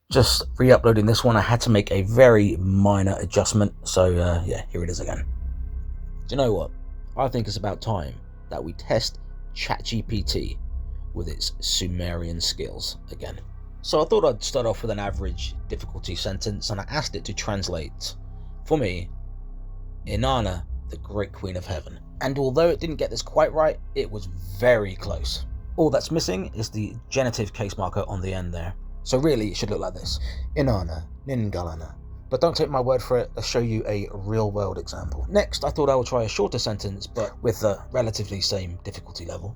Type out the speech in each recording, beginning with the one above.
Just re-uploading this one, I had to make a very minor adjustment, so yeah, here it is again. Do you know what? I think it's about time that we test ChatGPT with its Sumerian skills again. So I thought I'd start off with an average difficulty sentence, and I asked it to translate, for me, Inanna, the Great Queen of Heaven. And although it didn't get this quite right, it was very close. All that's missing is the genitive case marker on the end there. So really, it should look like this. Inanna, Ningalana. But don't take my word for it, let's show you a real-world example. Next, I thought I would try a shorter sentence, but with the relatively same difficulty level.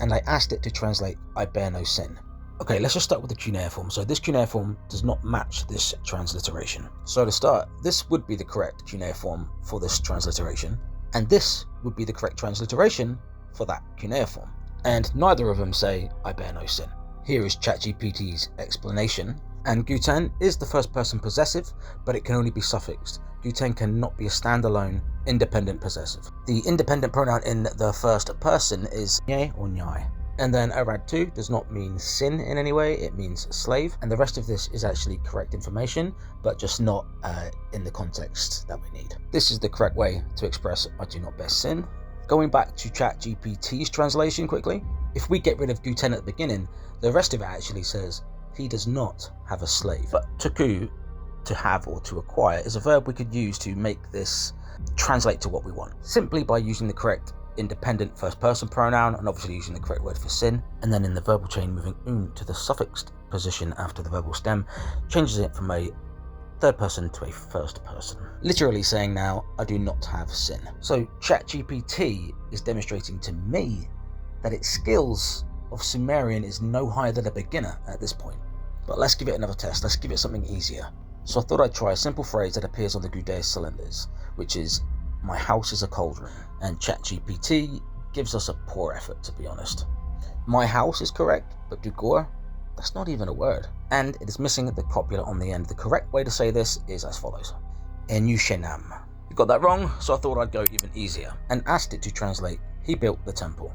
And I asked it to translate, I bear no sin. Okay, let's just start with the cuneiform. So this cuneiform does not match this transliteration. So to start, this would be the correct cuneiform for this transliteration, and this would be the correct transliteration for that cuneiform. And neither of them say, I bear no sin. Here is ChatGPT's explanation. And Guten is the first person possessive, but it can only be suffixed. Guten cannot be a standalone, independent possessive. The independent pronoun in the first person is nye or nyai. And then arad2 does not mean sin in any way, it means slave. And the rest of this is actually correct information, but just not in the context that we need. This is the correct way to express I do not bear sin. Going back to ChatGPT's translation quickly, if we get rid of Guten at the beginning, the rest of it actually says, he does not have a slave. But tuku, to have or to acquire, is a verb we could use to make this translate to what we want, simply by using the correct independent first person pronoun and obviously using the correct word for sin, and then in the verbal chain moving un to the suffixed position after the verbal stem changes it from a third person to a first person, literally saying now I do not have sin. So ChatGPT is demonstrating to me that its skills of Sumerian is no higher than a beginner at this point. But let's give it another test, let's give it something easier. So I thought I'd try a simple phrase that appears on the Gudea cylinders, which is, my house is a cauldron. And ChatGPT gives us a poor effort, to be honest. My house is correct, but Dugor, that's not even a word. And it is missing the copula on the end. The correct way to say this is as follows. Enushenam. You got that wrong, so I thought I'd go even easier and asked it to translate, he built the temple.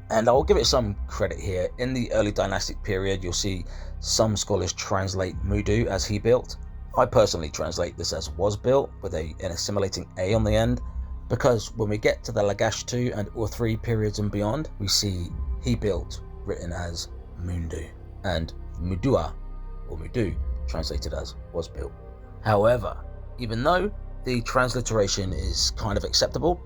And I'll give it some credit here. In the early dynastic period, you'll see some scholars translate Mudu as he built. I personally translate this as was built with an assimilating A on the end, because when we get to the Lagash 2 and Ur3 periods and beyond, we see he built written as Mundu, and Mudua or Mudu translated as was built. However, even though the transliteration is kind of acceptable,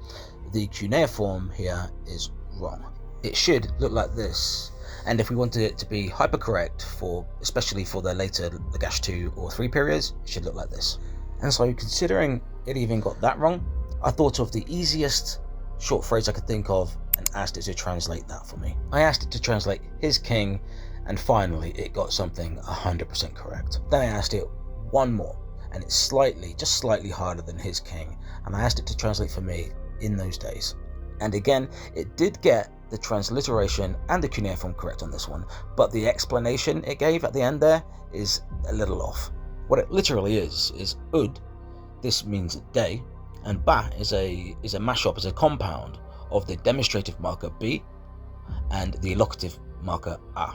the cuneiform here is wrong. It should look like this, and if we wanted it to be hypercorrect for, especially for the later Lagash 2 or 3 periods, it should look like this. And so considering it even got that wrong, I thought of the easiest short phrase I could think of and asked it to translate that for me. I asked it to translate his king, and finally it got something 100% correct. Then I asked it one more, and it's just slightly harder than his king, and I asked it to translate for me in those days. And again, it did get the transliteration and the cuneiform correct on this one, but the explanation it gave at the end there is a little off. What it literally is ud, this means day, and ba is a mashup, is a compound of the demonstrative marker b and the elocutive marker a.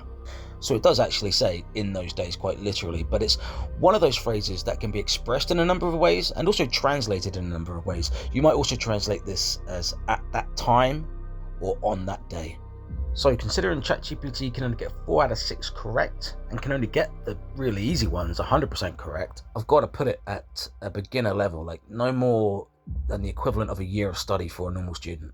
So it does actually say in those days quite literally, but it's one of those phrases that can be expressed in a number of ways and also translated in a number of ways. You might also translate this as at that time or on that day. So considering ChatGPT can only get 4 out of 6 correct and can only get the really easy ones 100% correct, I've got to put it at a beginner level, like no more than the equivalent of a year of study for a normal student.